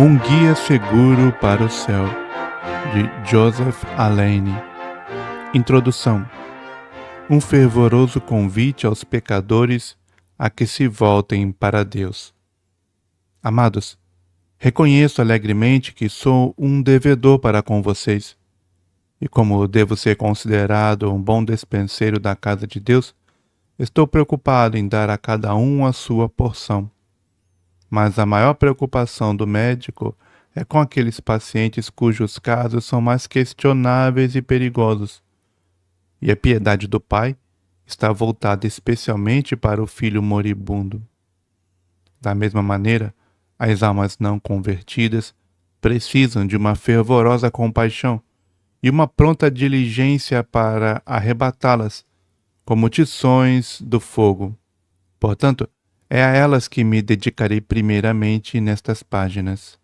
Um Guia Seguro para o Céu, de Joseph Alleine. Introdução. Um fervoroso convite aos pecadores a que se voltem para Deus. Amados, reconheço alegremente que sou um devedor para com vocês, e como devo ser considerado um bom despenseiro da casa de Deus, estou preocupado em dar a cada um a sua porção. Mas a maior preocupação do médico é com aqueles pacientes cujos casos são mais questionáveis e perigosos. E a piedade do Pai está voltada especialmente para o filho moribundo. Da mesma maneira, as almas não convertidas precisam de uma fervorosa compaixão e uma pronta diligência para arrebatá-las, como tições do fogo. Portanto, é a elas que me dedicarei primeiramente nestas páginas.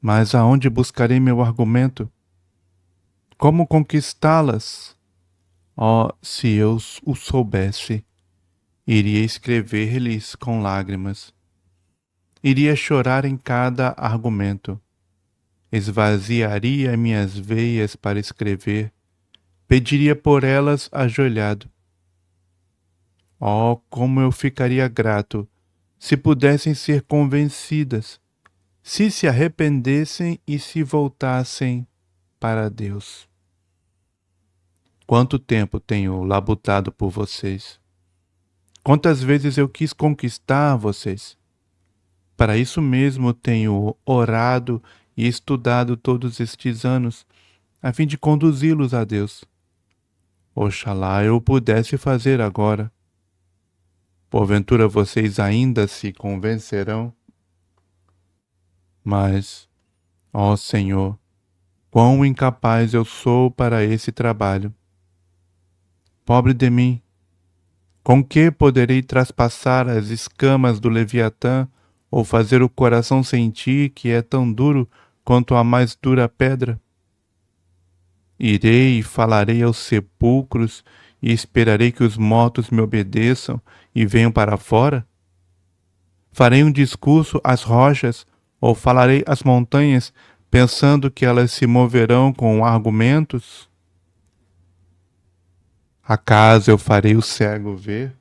Mas aonde buscarei meu argumento? Como conquistá-las? Oh, se eu o soubesse, iria escrever-lhes com lágrimas. Iria chorar em cada argumento. Esvaziaria minhas veias para escrever. Pediria por elas ajoelhado. Oh, como eu ficaria grato se pudessem ser convencidas, se se arrependessem e se voltassem para Deus. Quanto tempo tenho labutado por vocês? Quantas vezes eu quis conquistar vocês? Para isso mesmo tenho orado e estudado todos estes anos, a fim de conduzi-los a Deus. Oxalá eu pudesse fazer agora. Porventura vocês ainda se convencerão? Mas, ó Senhor, quão incapaz eu sou para esse trabalho. Pobre de mim! Com que poderei traspassar as escamas do Leviatã ou fazer o coração sentir que é tão duro quanto a mais dura pedra? Irei e falarei aos sepulcros e esperarei que os mortos me obedeçam e venham para fora? Farei um discurso às rochas ou falarei às montanhas pensando que elas se moverão com argumentos? Acaso eu farei o cego ver?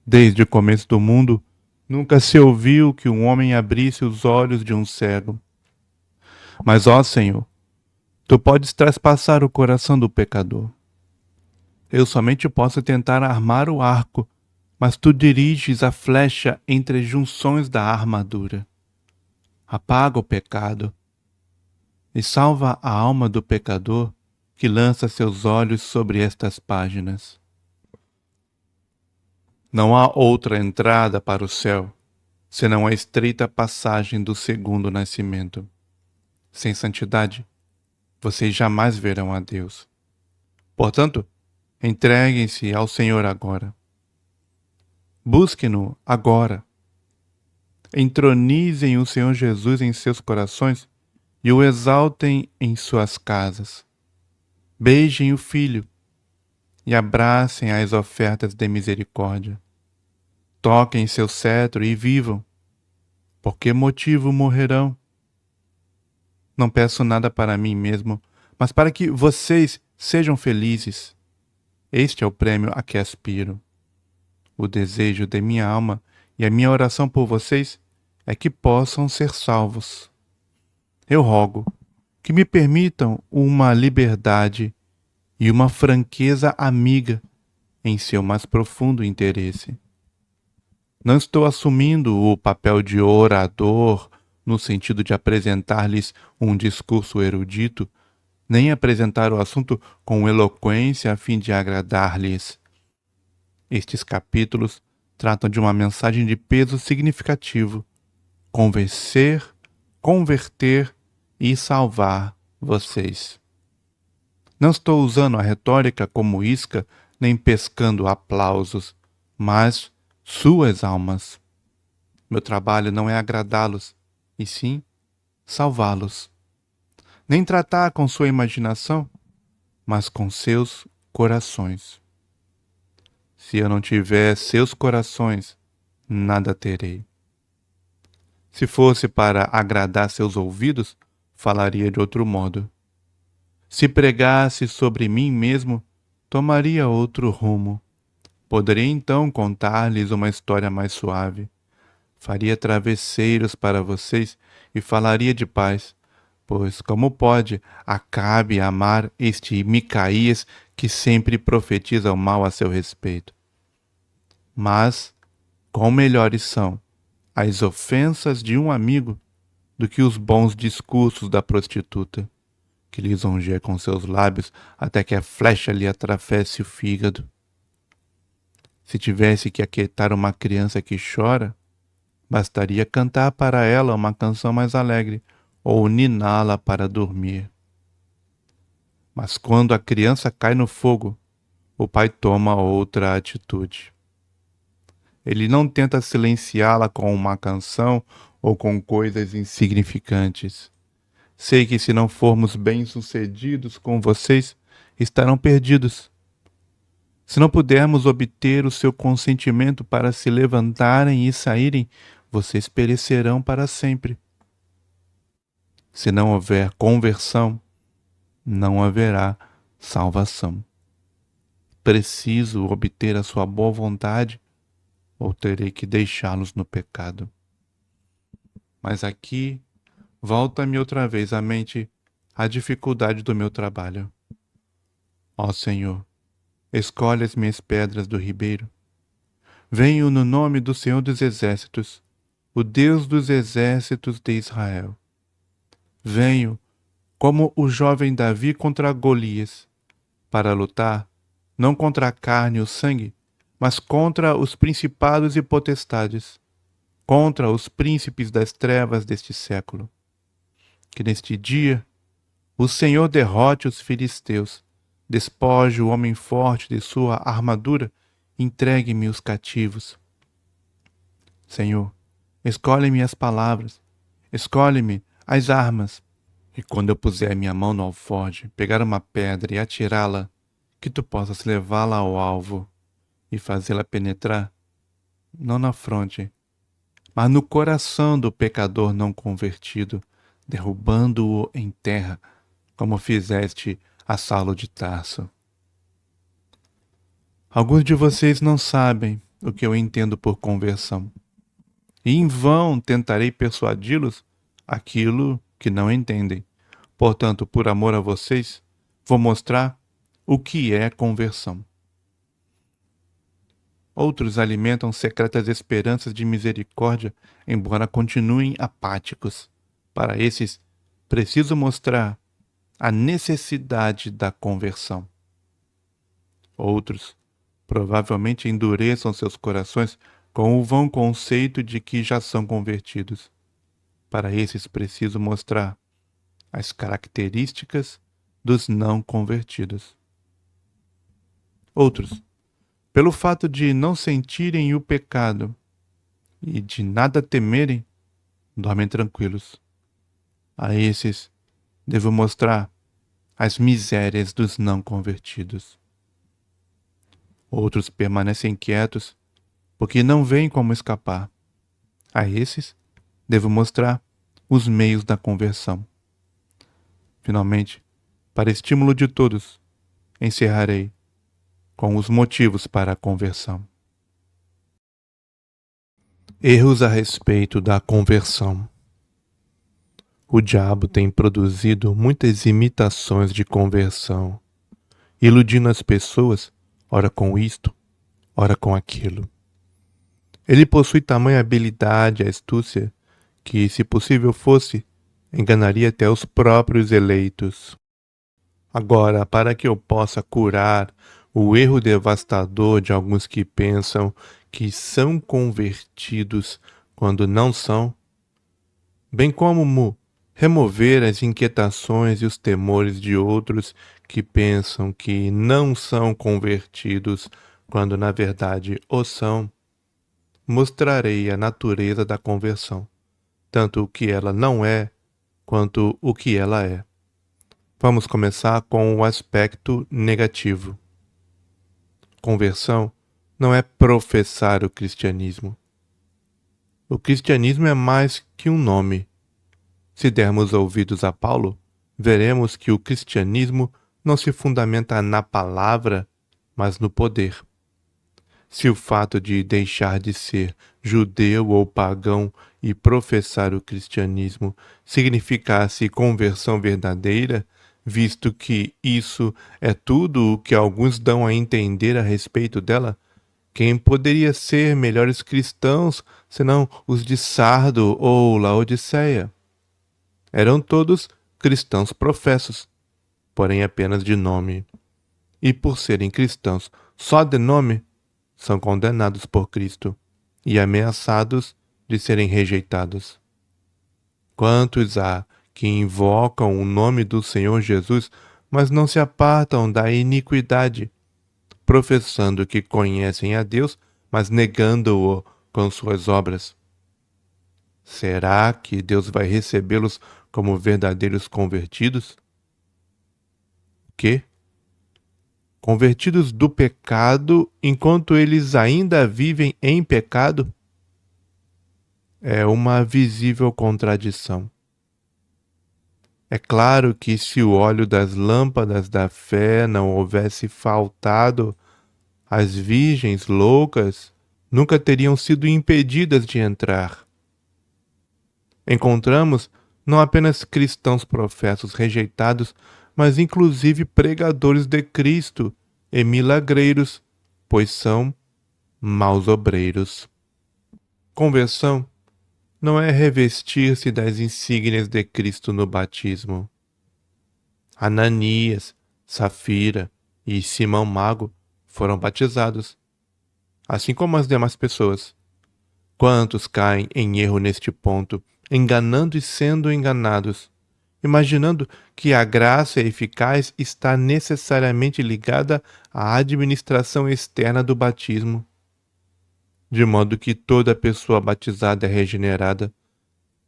Desde o começo do mundo, nunca se ouviu que um homem abrisse os olhos de um cego. Mas, ó Senhor, Tu podes traspassar o coração do pecador. Eu somente posso tentar armar o arco, mas Tu diriges a flecha entre as junções da armadura. Apaga o pecado e salva a alma do pecador que lança seus olhos sobre estas páginas. Não há outra entrada para o céu, senão a estreita passagem do segundo nascimento. Sem santidade, vocês jamais verão a Deus. Portanto, entreguem-se ao Senhor agora. Busquem-no agora. Entronizem o Senhor Jesus em seus corações e o exaltem em suas casas. Beijem o Filho e abracem as ofertas de misericórdia. Toquem seu cetro e vivam. Por que motivo morrerão? Não peço nada para mim mesmo, mas para que vocês sejam felizes. Este é o prêmio a que aspiro. O desejo de minha alma e a minha oração por vocês é que possam ser salvos. Eu rogo que me permitam uma liberdade e uma franqueza amiga em seu mais profundo interesse. Não estou assumindo o papel de orador no sentido de apresentar-lhes um discurso erudito, nem apresentar o assunto com eloquência a fim de agradar-lhes. Estes capítulos tratam de uma mensagem de peso significativo: convencer, converter e salvar vocês. Não estou usando a retórica como isca, nem pescando aplausos, mas suas almas. Meu trabalho não é agradá-los, e sim salvá-los. Nem tratar com sua imaginação, mas com seus corações. Se eu não tiver seus corações, nada terei. Se fosse para agradar seus ouvidos, falaria de outro modo. Se pregasse sobre mim mesmo, tomaria outro rumo. Poderia então contar-lhes uma história mais suave. Faria travesseiros para vocês e falaria de paz. Pois como pode Acabe amar este Micaías que sempre profetiza o mal a seu respeito? Mas quão melhores são as ofensas de um amigo do que os bons discursos da prostituta, que lisonjeia com seus lábios até que a flecha lhe atravesse o fígado. Se tivesse que aquietar uma criança que chora, bastaria cantar para ela uma canção mais alegre ou niná-la para dormir. Mas quando a criança cai no fogo, o pai toma outra atitude. Ele não tenta silenciá-la com uma canção ou com coisas insignificantes. Sei que se não formos bem-sucedidos com vocês, estarão perdidos. Se não pudermos obter o seu consentimento para se levantarem e saírem, vocês perecerão para sempre. Se não houver conversão, não haverá salvação. Preciso obter a sua boa vontade ou terei que deixá-los no pecado. Mas aqui volta-me outra vez à mente a dificuldade do meu trabalho. Ó Senhor, escolhe as minhas pedras do ribeiro. Venho no nome do Senhor dos Exércitos, o Deus dos exércitos de Israel. Venho, como o jovem Davi contra Golias, para lutar, não contra a carne e o sangue, mas contra os principados e potestades, contra os príncipes das trevas deste século. Que neste dia o Senhor derrote os filisteus, despoje o homem forte de sua armadura, entregue-me os cativos. Senhor, escolhe-me as palavras, escolhe-me as armas, e quando eu puser minha mão no alforje, pegar uma pedra e atirá-la, que tu possas levá-la ao alvo e fazê-la penetrar, não na fronte, mas no coração do pecador não convertido, derrubando-o em terra, como fizeste a Saulo de Tarso. Alguns de vocês não sabem o que eu entendo por conversão, e em vão tentarei persuadi-los aquilo que não entendem. Portanto, por amor a vocês, vou mostrar o que é conversão. Outros alimentam secretas esperanças de misericórdia, embora continuem apáticos. Para esses, preciso mostrar a necessidade da conversão. Outros provavelmente endureçam seus corações com o vão conceito de que já são convertidos. Para esses, preciso mostrar as características dos não convertidos. Outros, pelo fato de não sentirem o pecado e de nada temerem, dormem tranquilos. A esses, devo mostrar as misérias dos não convertidos. Outros permanecem quietos porque não veem como escapar. A esses, devo mostrar os meios da conversão. Finalmente, para estímulo de todos, encerrarei com os motivos para a conversão. Erros a respeito da conversão. O diabo tem produzido muitas imitações de conversão, iludindo as pessoas, ora com isto, ora com aquilo. Ele possui tamanha habilidade e astúcia que, se possível fosse, enganaria até os próprios eleitos. Agora, para que eu possa curar o erro devastador de alguns que pensam que são convertidos quando não são, bem como remover as inquietações e os temores de outros que pensam que não são convertidos quando na verdade o são, mostrarei a natureza da conversão, tanto o que ela não é, quanto o que ela é. Vamos começar com o aspecto negativo. Conversão não é professar o cristianismo. O cristianismo é mais que um nome. Se dermos ouvidos a Paulo, veremos que o cristianismo não se fundamenta na palavra, mas no poder. Se o fato de deixar de ser judeu ou pagão e professar o cristianismo significasse conversão verdadeira, visto que isso é tudo o que alguns dão a entender a respeito dela, quem poderia ser melhores cristãos senão os de Sardo ou Laodiceia? Eram todos cristãos professos, porém apenas de nome. E por serem cristãos só de nome, são condenados por Cristo e ameaçados de serem rejeitados. Quantos há que invocam o nome do Senhor Jesus, mas não se apartam da iniquidade, professando que conhecem a Deus, mas negando-o com suas obras? Será que Deus vai recebê-los como verdadeiros convertidos? Que? Convertidos do pecado enquanto eles ainda vivem em pecado? É uma visível contradição. É claro que se o óleo das lâmpadas da fé não houvesse faltado, as virgens loucas nunca teriam sido impedidas de entrar. Encontramos não apenas cristãos professos rejeitados, mas inclusive pregadores de Cristo e milagreiros, pois são maus obreiros. Conversão não é revestir-se das insígnias de Cristo no batismo. Ananias, Safira e Simão Mago foram batizados, assim como as demais pessoas. Quantos caem em erro neste ponto, enganando e sendo enganados, imaginando que a graça eficaz está necessariamente ligada à administração externa do batismo, de modo que toda pessoa batizada é regenerada,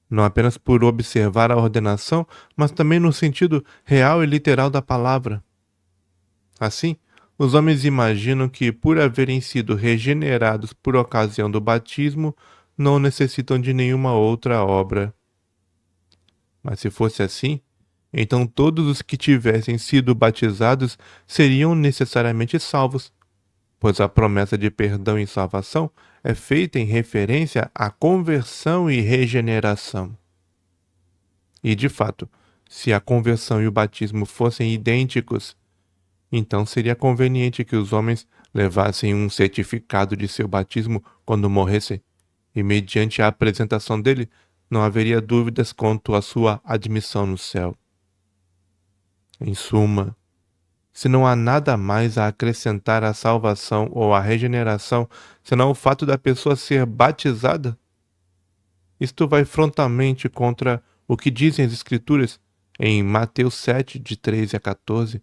não apenas por observar a ordenação, mas também no sentido real e literal da palavra. Assim, os homens imaginam que, por haverem sido regenerados por ocasião do batismo, não necessitam de nenhuma outra obra. Mas se fosse assim, então todos os que tivessem sido batizados seriam necessariamente salvos, pois a promessa de perdão e salvação é feita em referência à conversão e regeneração. E, de fato, se a conversão e o batismo fossem idênticos, então seria conveniente que os homens levassem um certificado de seu batismo quando morressem, e mediante a apresentação dele, não haveria dúvidas quanto à sua admissão no céu. Em suma, se não há nada mais a acrescentar à salvação ou à regeneração, senão o fato da pessoa ser batizada, isto vai frontalmente contra o que dizem as Escrituras em Mateus 7, de 13 a 14,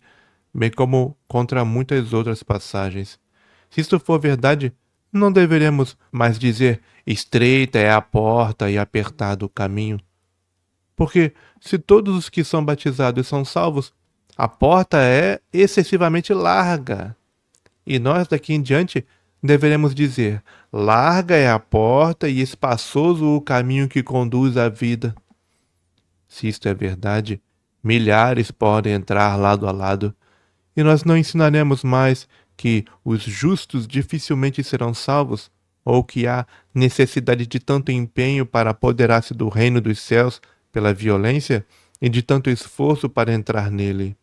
bem como contra muitas outras passagens. Se isto for verdade, não deveremos mais dizer estreita é a porta e apertado o caminho. Porque se todos os que são batizados são salvos, a porta é excessivamente larga. E nós daqui em diante deveremos dizer: larga é a porta e espaçoso o caminho que conduz à vida. Se isto é verdade, milhares podem entrar lado a lado, e nós não ensinaremos mais que os justos dificilmente serão salvos, ou que há necessidade de tanto empenho para apoderar-se do reino dos céus pela violência e de tanto esforço para entrar nele.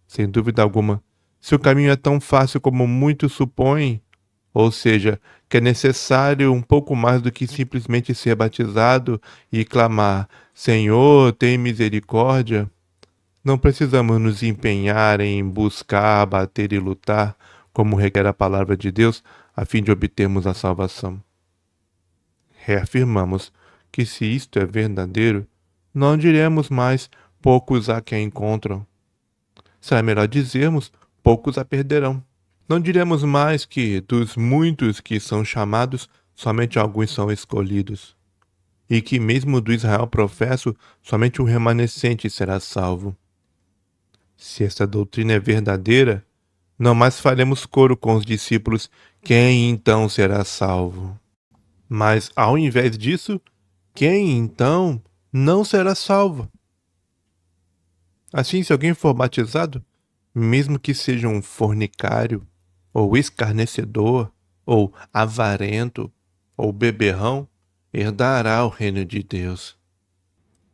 Sem dúvida alguma, se o caminho é tão fácil como muitos supõem, ou seja, que é necessário um pouco mais do que simplesmente ser batizado e clamar: Senhor, tem misericórdia, não precisamos nos empenhar em buscar, bater e lutar, como requer a palavra de Deus, a fim de obtermos a salvação. Reafirmamos que se isto é verdadeiro, não diremos mais poucos há que a encontram. Será melhor dizermos poucos a perderão. Não diremos mais que dos muitos que são chamados, somente alguns são escolhidos, e que mesmo do Israel professo, somente o remanescente será salvo. Se esta doutrina é verdadeira, não mais faremos coro com os discípulos: quem então será salvo? Mas, ao invés disso, quem então não será salvo? Assim, se alguém for batizado, mesmo que seja um fornicário, ou escarnecedor, ou avarento, ou beberrão, herdará o reino de Deus.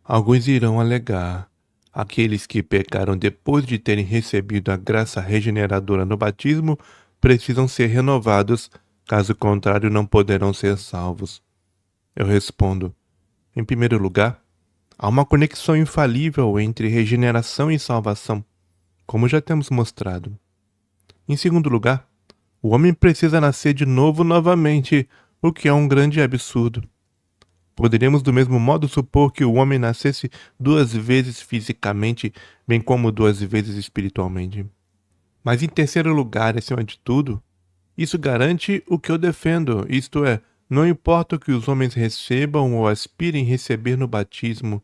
Alguns irão alegar: aqueles que pecaram depois de terem recebido a graça regeneradora no batismo precisam ser renovados, caso contrário, não poderão ser salvos. Eu respondo: em primeiro lugar, há uma conexão infalível entre regeneração e salvação, como já temos mostrado. Em segundo lugar, o homem precisa nascer de novo novamente, o que é um grande absurdo. Poderíamos do mesmo modo supor que o homem nascesse 2 vezes fisicamente, bem como 2 vezes espiritualmente. Mas em terceiro lugar, e acima de tudo, isso garante o que eu defendo, isto é, não importa o que os homens recebam ou aspirem receber no batismo,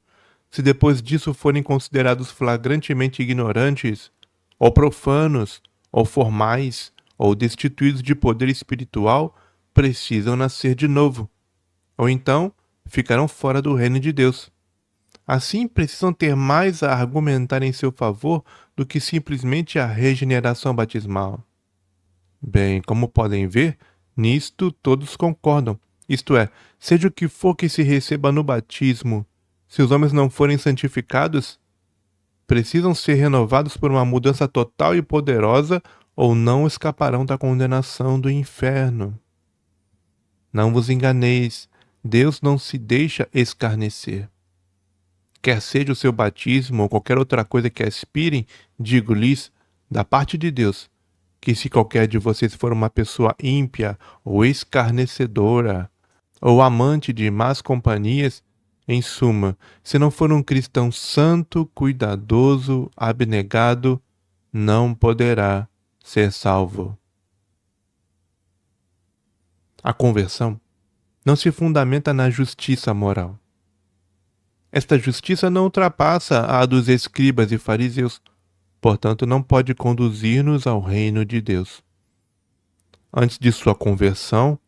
se depois disso forem considerados flagrantemente ignorantes, ou profanos, ou formais, ou destituídos de poder espiritual, precisam nascer de novo. Ou então, ficarão fora do reino de Deus. Assim, precisam ter mais a argumentar em seu favor do que simplesmente a regeneração batismal. Bem, como podem ver, nisto todos concordam. Isto é, seja o que for que se receba no batismo, se os homens não forem santificados, precisam ser renovados por uma mudança total e poderosa ou não escaparão da condenação do inferno. Não vos enganeis, Deus não se deixa escarnecer. Quer seja o seu batismo ou qualquer outra coisa que aspirem, digo-lhes, da parte de Deus, que se qualquer de vocês for uma pessoa ímpia ou escarnecedora, ou amante de más companhias, em suma, se não for um cristão santo, cuidadoso, abnegado, não poderá ser salvo. A conversão não se fundamenta na justiça moral. Esta justiça não ultrapassa a dos escribas e fariseus, portanto não pode conduzir-nos ao reino de Deus. Antes de sua conversão,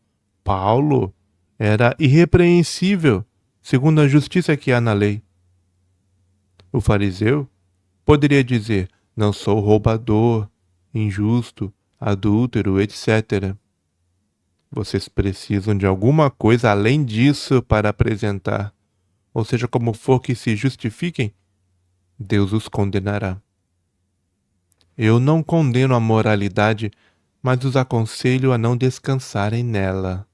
Paulo era irrepreensível, segundo a justiça que há na lei. O fariseu poderia dizer: não sou roubador, injusto, adúltero, etc. Vocês precisam de alguma coisa além disso para apresentar, ou seja, como for que se justifiquem, Deus os condenará. Eu não condeno a moralidade, mas os aconselho a não descansarem nela.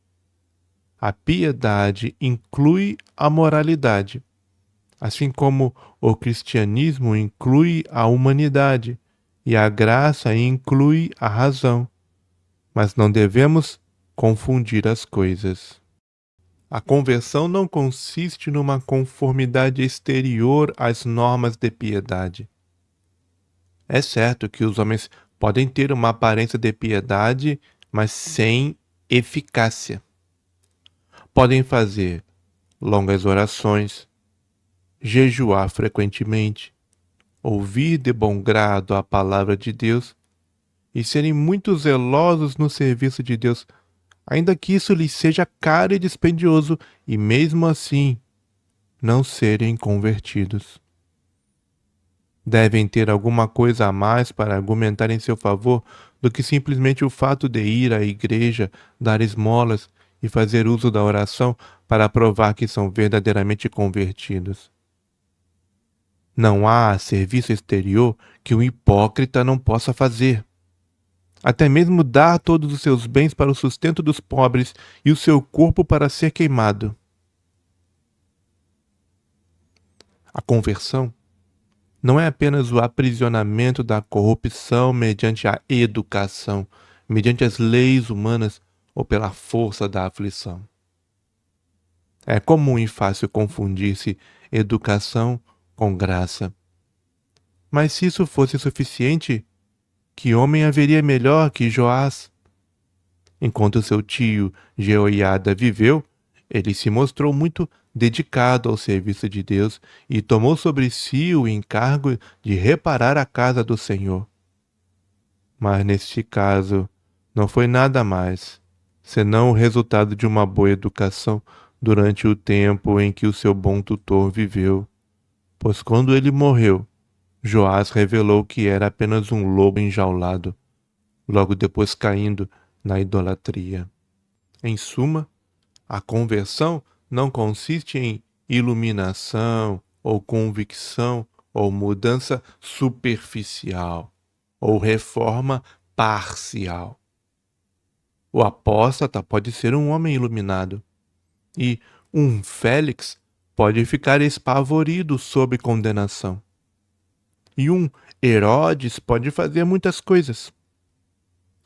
A piedade inclui a moralidade, assim como o cristianismo inclui a humanidade e a graça inclui a razão. Mas não devemos confundir as coisas. A conversão não consiste numa conformidade exterior às normas de piedade. É certo que os homens podem ter uma aparência de piedade, mas sem eficácia. Podem fazer longas orações, jejuar frequentemente, ouvir de bom grado a palavra de Deus e serem muito zelosos no serviço de Deus, ainda que isso lhes seja caro e dispendioso, e mesmo assim não serem convertidos. Devem ter alguma coisa a mais para argumentar em seu favor do que simplesmente o fato de ir à igreja, dar esmolas e fazer uso da oração para provar que são verdadeiramente convertidos. Não há serviço exterior que um hipócrita não possa fazer. Até mesmo dar todos os seus bens para o sustento dos pobres e o seu corpo para ser queimado. A conversão não é apenas o aprisionamento da corrupção mediante a educação, mediante as leis humanas ou pela força da aflição. É comum e fácil confundir-se educação com graça. Mas se isso fosse suficiente, que homem haveria melhor que Joás? Enquanto seu tio Jeoiada viveu, ele se mostrou muito dedicado ao serviço de Deus e tomou sobre si o encargo de reparar a casa do Senhor. Mas neste caso, não foi nada mais, senão o resultado de uma boa educação durante o tempo em que o seu bom tutor viveu. Pois quando ele morreu, Joás revelou que era apenas um lobo enjaulado, logo depois caindo na idolatria. Em suma, a conversão não consiste em iluminação ou convicção ou mudança superficial ou reforma parcial. O apóstata pode ser um homem iluminado e um Félix pode ficar espavorido sob condenação. E um Herodes pode fazer muitas coisas.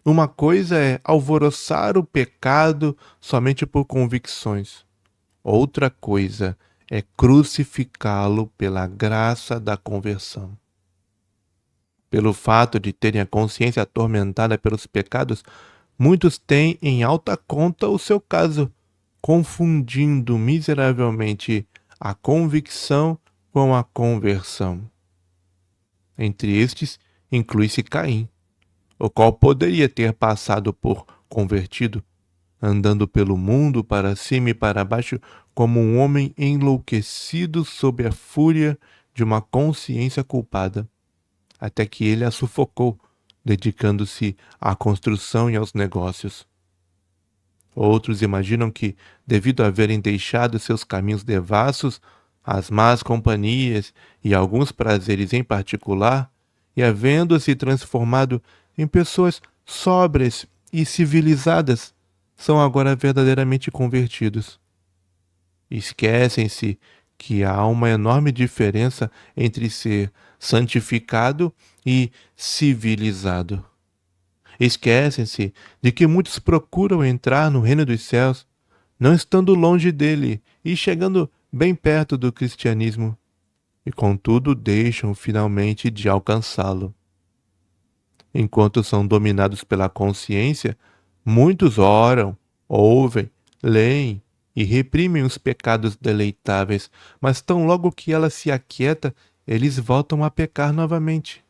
Uma coisa é alvoroçar o pecado somente por convicções. Outra coisa é crucificá-lo pela graça da conversão. Pelo fato de terem a consciência atormentada pelos pecados, muitos têm em alta conta o seu caso, confundindo miseravelmente a convicção com a conversão. Entre estes, inclui-se Caim, o qual poderia ter passado por convertido, andando pelo mundo para cima e para baixo como um homem enlouquecido sob a fúria de uma consciência culpada, até que ele a sufocou, dedicando-se à construção e aos negócios. Outros imaginam que, devido a haverem deixado seus caminhos devassos, as más companhias e alguns prazeres em particular, e havendo se transformado em pessoas sóbrias e civilizadas, são agora verdadeiramente convertidos. Esquecem-se que há uma enorme diferença entre ser santificado e civilizado. Esquecem-se de que muitos procuram entrar no reino dos céus, não estando longe dele e chegando bem perto do cristianismo, e contudo deixam finalmente de alcançá-lo. Enquanto são dominados pela consciência, muitos oram, ouvem, leem e reprimem os pecados deleitáveis, mas tão logo que ela se aquieta, eles voltam a pecar novamente.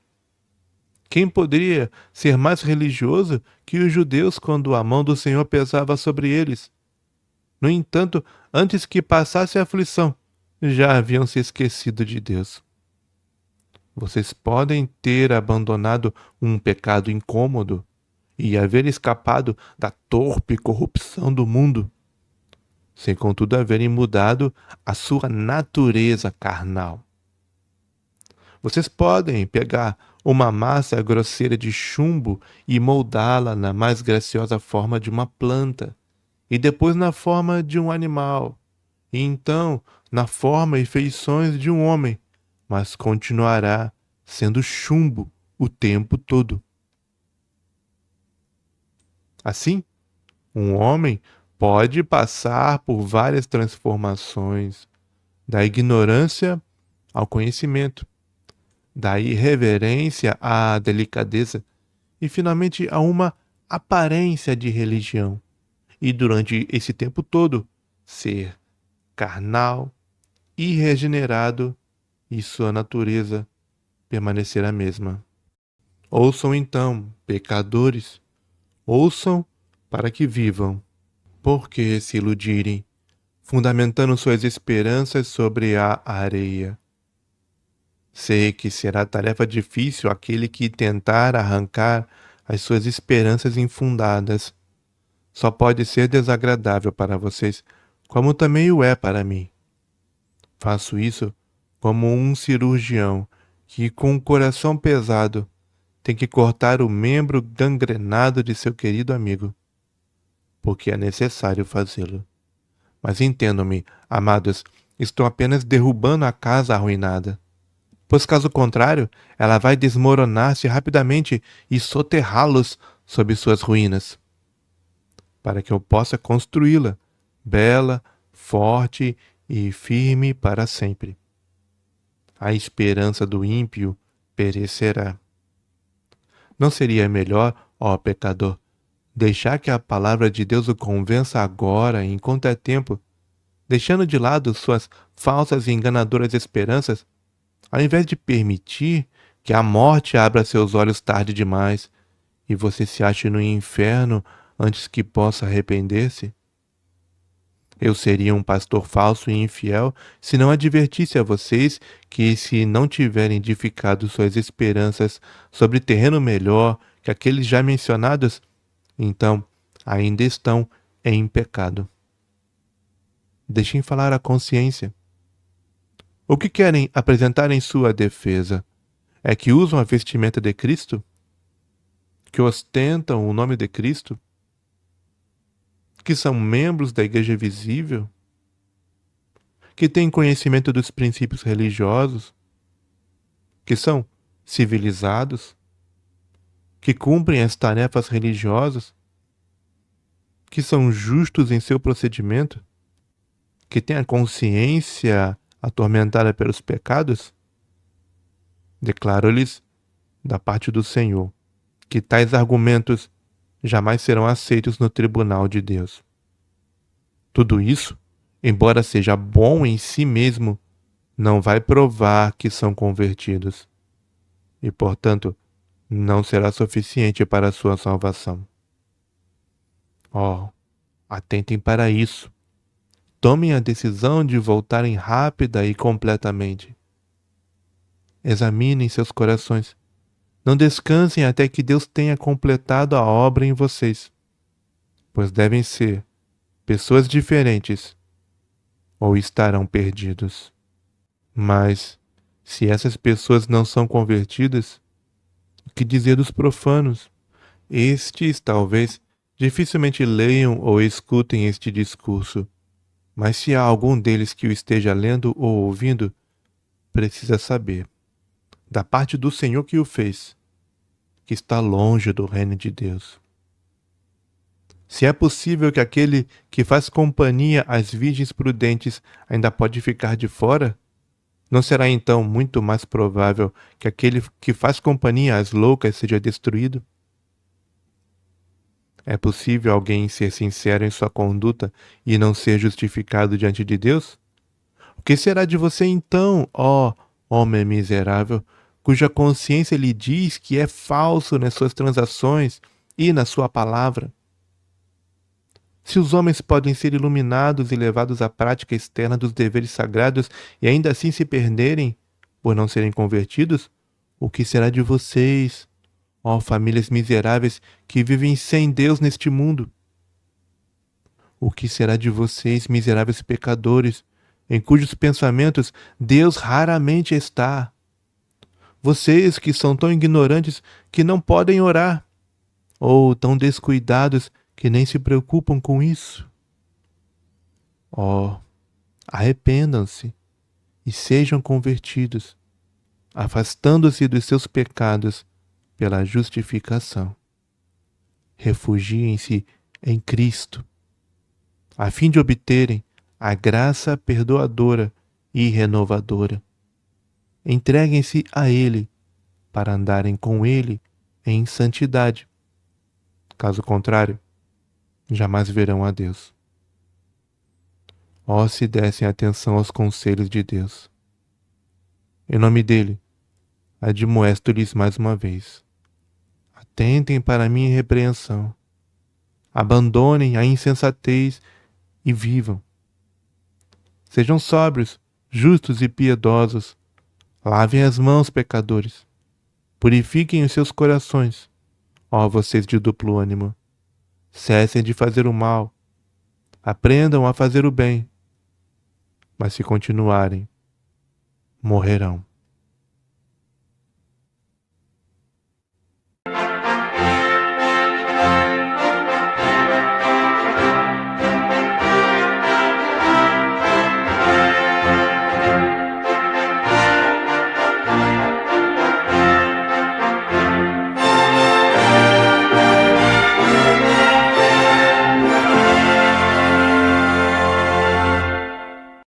Quem poderia ser mais religioso que os judeus quando a mão do Senhor pesava sobre eles? No entanto, antes que passasse a aflição, já haviam se esquecido de Deus. Vocês podem ter abandonado um pecado incômodo e haver escapado da torpe corrupção do mundo, sem contudo haverem mudado a sua natureza carnal. Vocês podem pegar uma massa grosseira de chumbo e moldá-la na mais graciosa forma de uma planta, e depois na forma de um animal, e então na forma e feições de um homem, mas continuará sendo chumbo o tempo todo. Assim, um homem pode passar por várias transformações, da ignorância ao conhecimento, da irreverência à delicadeza e finalmente a uma aparência de religião. E durante esse tempo todo, ser carnal, irregenerado e sua natureza permanecer a mesma. Ouçam então, pecadores, ouçam para que vivam. Por que se iludirem, fundamentando suas esperanças sobre a areia? Sei que será tarefa difícil aquele que tentar arrancar as suas esperanças infundadas. Só pode ser desagradável para vocês, como também o é para mim. Faço isso como um cirurgião que, com o coração pesado, tem que cortar o membro gangrenado de seu querido amigo, porque é necessário fazê-lo. Mas entendam-me, amados, estou apenas derrubando a casa arruinada, pois caso contrário, ela vai desmoronar-se rapidamente e soterrá-los sob suas ruínas, para que eu possa construí-la, bela, forte e firme para sempre. A esperança do ímpio perecerá. Não seria melhor, ó pecador, deixar que a palavra de Deus o convença agora, enquanto é tempo, deixando de lado suas falsas e enganadoras esperanças, ao invés de permitir que a morte abra seus olhos tarde demais e você se ache no inferno antes que possa arrepender-se? Eu seria um pastor falso e infiel se não advertisse a vocês que, se não tiverem edificado suas esperanças sobre terreno melhor que aqueles já mencionados, então ainda estão em pecado. Deixem falar a consciência. O que querem apresentar em sua defesa? É que usam a vestimenta de Cristo? Que ostentam o nome de Cristo? Que são membros da igreja visível? Que têm conhecimento dos princípios religiosos? Que são civilizados? Que cumprem as tarefas religiosas? Que são justos em seu procedimento? Que têm a consciência atormentada pelos pecados? Declaro-lhes, da parte do Senhor, que tais argumentos jamais serão aceitos no tribunal de Deus. Tudo isso, embora seja bom em si mesmo, não vai provar que são convertidos e, portanto, não será suficiente para a sua salvação. Oh, atentem para isso. Tomem a decisão de voltarem rápida e completamente. Examinem seus corações. Não descansem até que Deus tenha completado a obra em vocês, pois devem ser pessoas diferentes ou estarão perdidos. Mas, se essas pessoas não são convertidas, o que dizer dos profanos? Estes, talvez, dificilmente leiam ou escutem este discurso, mas se há algum deles que o esteja lendo ou ouvindo, precisa saber, da parte do Senhor que o fez, que está longe do reino de Deus. Se é possível que aquele que faz companhia às virgens prudentes ainda pode ficar de fora, não será então muito mais provável que aquele que faz companhia às loucas seja destruído? É possível alguém ser sincero em sua conduta e não ser justificado diante de Deus? O que será de você então, ó homem miserável, cuja consciência lhe diz que é falso nas suas transações e na sua palavra? Se os homens podem ser iluminados e levados à prática externa dos deveres sagrados e ainda assim se perderem por não serem convertidos, o que será de vocês, ó famílias miseráveis que vivem sem Deus neste mundo? O que será de vocês, miseráveis pecadores, em cujos pensamentos Deus raramente está? Vocês que são tão ignorantes que não podem orar, ou tão descuidados que nem se preocupam com isso? Oh, arrependam-se e sejam convertidos, afastando-se dos seus pecados pela justificação. Refugiem-se em Cristo, a fim de obterem a graça perdoadora e renovadora. Entreguem-se a Ele para andarem com Ele em santidade. Caso contrário, jamais verão a Deus. Ó, se dessem atenção aos conselhos de Deus. Em nome dele, admoesto-lhes mais uma vez. Atentem para a minha repreensão. Abandonem a insensatez e vivam. Sejam sóbrios, justos e piedosos. Lavem as mãos, pecadores. Purifiquem os seus corações, ó vocês de duplo ânimo. Cessem de fazer o mal. Aprendam a fazer o bem. Mas se continuarem, morrerão.